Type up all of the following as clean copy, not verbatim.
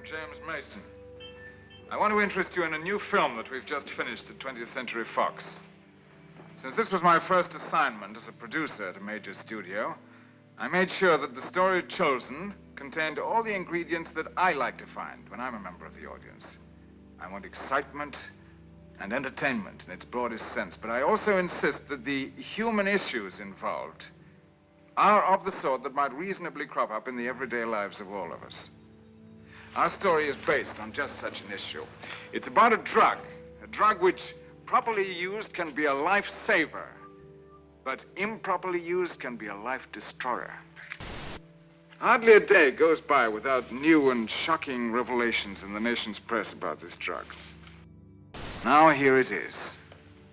James Mason. I want to interest you in a new film that we've just finished at 20th Century Fox. Since this was my first assignment as a producer at a major studio, I made sure that the story chosen contained all the ingredients that I like to find when I'm a member of the audience. I want excitement and entertainment in its broadest sense, but I also insist that the human issues involved are of the sort that might reasonably crop up in the everyday lives of all of us. Our story is based on just such an issue. It's about a drug which, properly used, can be a lifesaver, but improperly used can be a life destroyer. Hardly a day goes by without new and shocking revelations in the nation's press about this drug. Now here it is,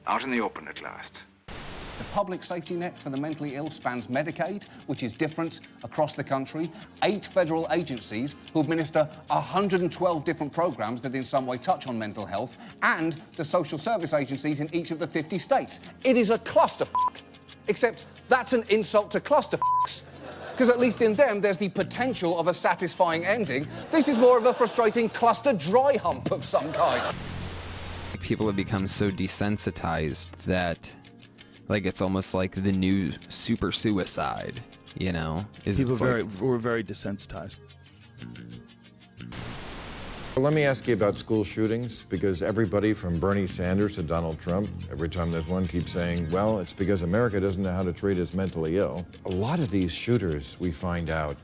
out in the open at last. The public safety net for the mentally ill spans Medicaid, which is different across the country, 8 federal agencies who administer 112 different programs that in some way touch on mental health, and the social service agencies in each of the 50 states. It is a clusterfuck. Except that's an insult to clusterfucks, because at least in them there's the potential of a satisfying ending. This is more of a frustrating cluster dry hump of some kind. People have become so desensitized that, like, it's almost like the new super suicide, you know? People were very desensitized. Well, let me ask you about school shootings, because everybody from Bernie Sanders to Donald Trump, every time there's one, keeps saying, well, it's because America doesn't know how to treat its mentally ill. A lot of these shooters, we find out,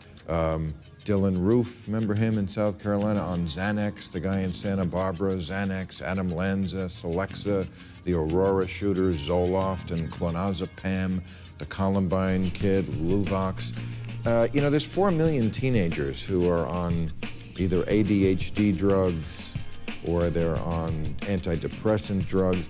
Dylan Roof, remember him in South Carolina on Xanax, the guy in Santa Barbara, Xanax, Adam Lanza, Celexa, the Aurora shooters, Zoloft and clonazepam, the Columbine kid, Luvox. You know, there's 4 million teenagers who are on either ADHD drugs or they're on antidepressant drugs.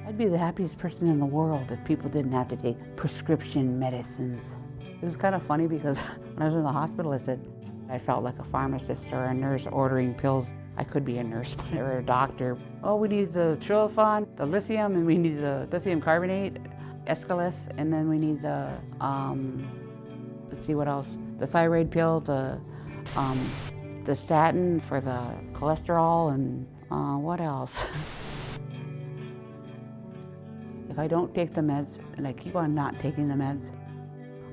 I'd be the happiest person in the world if people didn't have to take prescription medicines. It was kind of funny because when I was in the hospital, I felt like a pharmacist or a nurse ordering pills. I could be a nurse or a doctor. Oh, we need the Trilofan, the lithium, and we need the lithium carbonate, Escalith, and then we need the, let's see what else, the thyroid pill, the statin for the cholesterol, and what else? If I don't take the meds, and I keep on not taking the meds,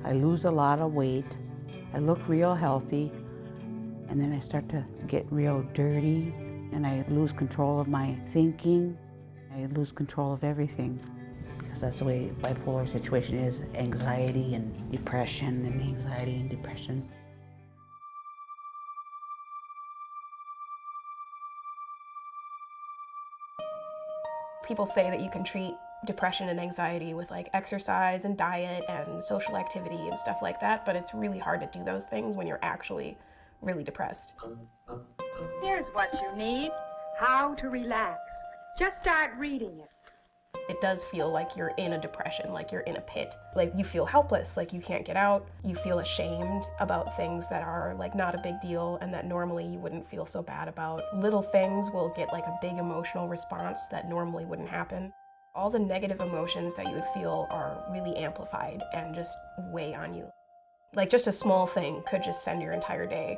I lose a lot of weight, I look real healthy, and then I start to get real dirty, and I lose control of my thinking, I lose control of everything. Because that's the way bipolar situation is, anxiety and depression, and anxiety and depression. People say that you can treat depression and anxiety with like exercise and diet and social activity and stuff like that, but it's really hard to do those things when you're actually really depressed. Here's what you need, How to Relax. Just start reading it. It does feel like you're in a depression, like you're in a pit. Like you feel helpless, like you can't get out. You feel ashamed about things that are like not a big deal and that normally you wouldn't feel so bad about. Little things will get like a big emotional response that normally wouldn't happen. All the negative emotions that you would feel are really amplified and just weigh on you. Like just a small thing could just send your entire day.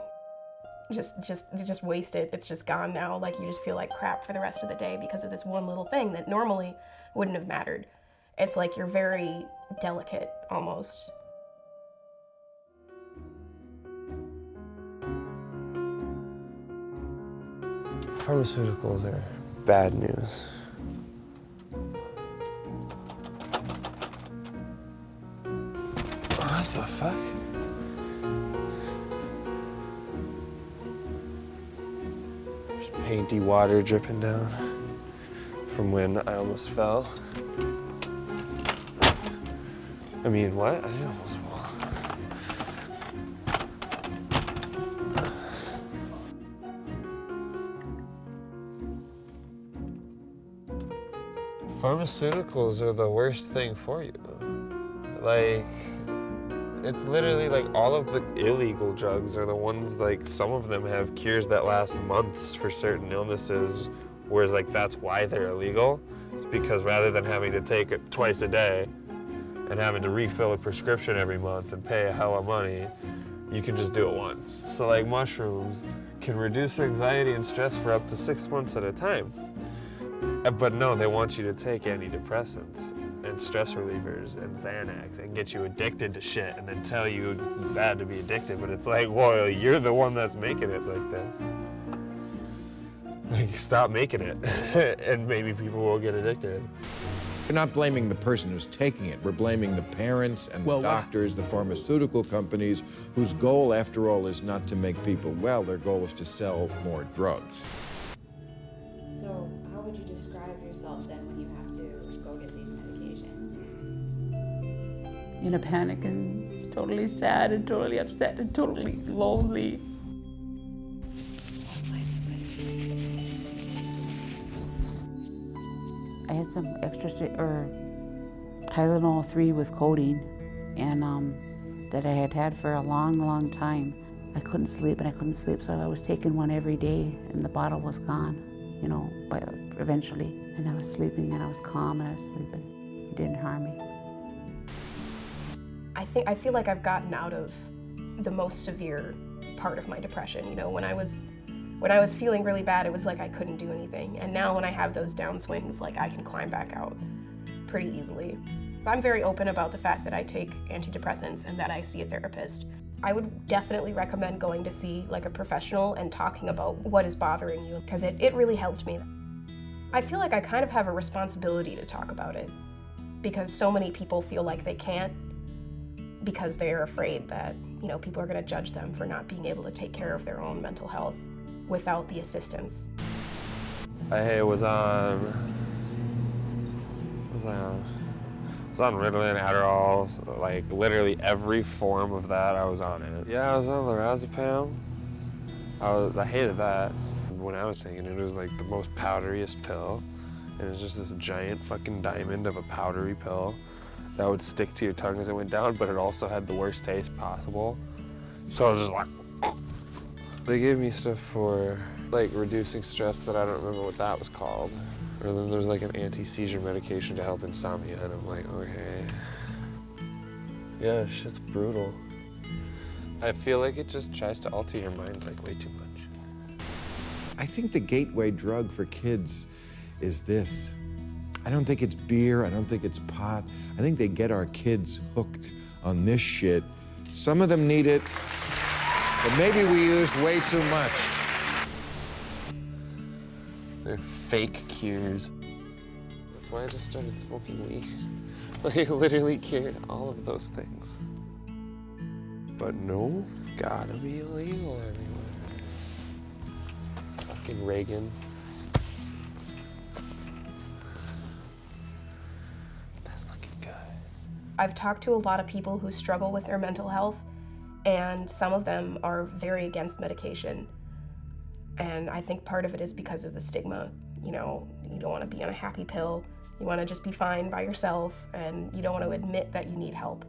Just waste it. It's just gone now. Like you just feel like crap for the rest of the day because of this one little thing that normally wouldn't have mattered. It's like you're very delicate almost. Pharmaceuticals are bad news. the fuck? There's painty water dripping down from when I almost fell. I mean, what? I didn't almost fall. Pharmaceuticals are the worst thing for you. Like, it's literally like all of the illegal drugs are the ones, like, some of them have cures that last months for certain illnesses, whereas, like, that's why they're illegal. It's because rather than having to take it twice a day and having to refill a prescription every month and pay a hell of money, you can just do it once. So, like, mushrooms can reduce anxiety and stress for up to 6 months at a time. But no, they want you to take antidepressants and stress relievers and Xanax and get you addicted to shit and then tell you it's bad to be addicted, but it's like, well, you're the one that's making it like this. Like, stop making it, and maybe people will get addicted. We're not blaming the person who's taking it. We're blaming the parents and the doctors, the pharmaceutical companies, whose goal, after all, is not to make people well. Their goal is to sell more drugs. So how would you describe yourself then when you have to go get these medications? In a panic and totally sad and totally upset and totally lonely. I had some extra Tylenol 3 with codeine, and that I had had for a long, long time. I couldn't sleep and I couldn't sleep, so I was taking one every day, and the bottle was gone, you know, eventually. And I was sleeping and I was calm and I was sleeping. It didn't harm me. I feel like I've gotten out of the most severe part of my depression. You know, when I was feeling really bad, it was like I couldn't do anything. And now when I have those downswings, like I can climb back out pretty easily. I'm very open about the fact that I take antidepressants and that I see a therapist. I would definitely recommend going to see like a professional and talking about what is bothering you, because it really helped me. I feel like I kind of have a responsibility to talk about it, because so many people feel like they can't because they're afraid that, you know, people are going to judge them for not being able to take care of their own mental health without the assistance. I was on Ritalin, Adderall, so like literally every form of that I was on it. Yeah, I was on lorazepam. I hated that. When I was taking it, it was like the most powderiest pill. And it was just this giant fucking diamond of a powdery pill that would stick to your tongue as it went down, but it also had the worst taste possible. So I was just like, they gave me stuff for like reducing stress that I don't remember what that was called. Or then there's like an anti-seizure medication to help insomnia, and I'm like, okay. Yeah, shit's brutal. I feel like it just tries to alter your mind like way too much. I think the gateway drug for kids is this. I don't think it's beer, I don't think it's pot. I think they get our kids hooked on this shit. Some of them need it, but maybe we use way too much. They're fake cures. That's why I just started smoking weed. Like, it literally cured all of those things. But no, gotta be illegal everywhere. Fucking Reagan. That's looking good. I've talked to a lot of people who struggle with their mental health, and some of them are very against medication. And I think part of it is because of the stigma. You know, you don't want to be on a happy pill. You want to just be fine by yourself, and you don't want to admit that you need help.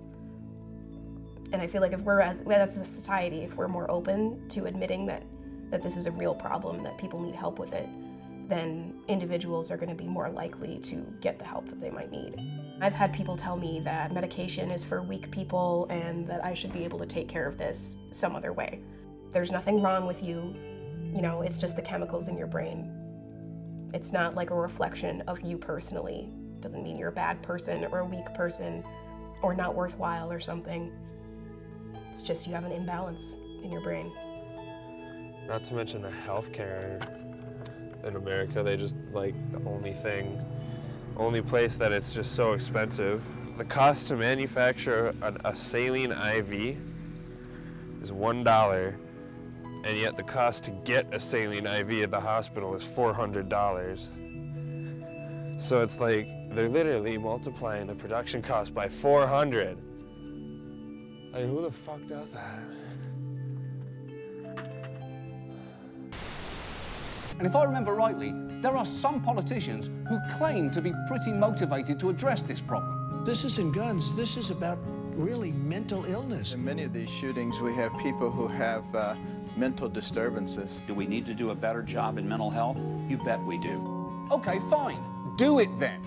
And I feel like if we're, as a society, if we're more open to admitting that this is a real problem, that people need help with it, then individuals are going to be more likely to get the help that they might need. I've had people tell me that medication is for weak people and that I should be able to take care of this some other way. There's nothing wrong with you. You know, it's just the chemicals in your brain. It's not like a reflection of you personally. It doesn't mean you're a bad person or a weak person or not worthwhile or something. It's just you have an imbalance in your brain. Not to mention the healthcare in America. They just, like, the only place that it's just so expensive The cost to manufacture a saline IV is $1, and yet the cost to get a saline IV at the hospital is $400. So it's like they're literally multiplying the production cost by 400. Like, who the fuck does that? And if I remember rightly, there are some politicians who claim to be pretty motivated to address this problem. This isn't guns, this is about really mental illness. In many of these shootings, we have people who have mental disturbances. Do we need to do a better job in mental health? You bet we do. Okay, fine. Do it then.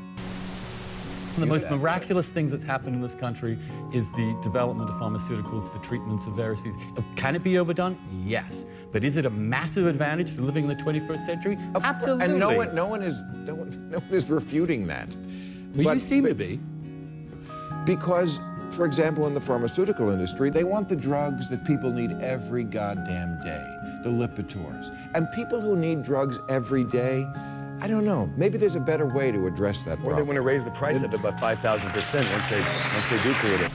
One of the most miraculous things that's happened in this country is the development of pharmaceuticals for treatments of various diseases. Can it be overdone? Yes. But is it a massive advantage to living in the 21st century? Absolutely. And no one is refuting that. Well, you seem to be. Because, for example, in the pharmaceutical industry, they want the drugs that people need every goddamn day, the Lipitors. And people who need drugs every day, I don't know. Maybe there's a better way to address that problem. Or they want to raise the price of it by 5,000% once they do create it.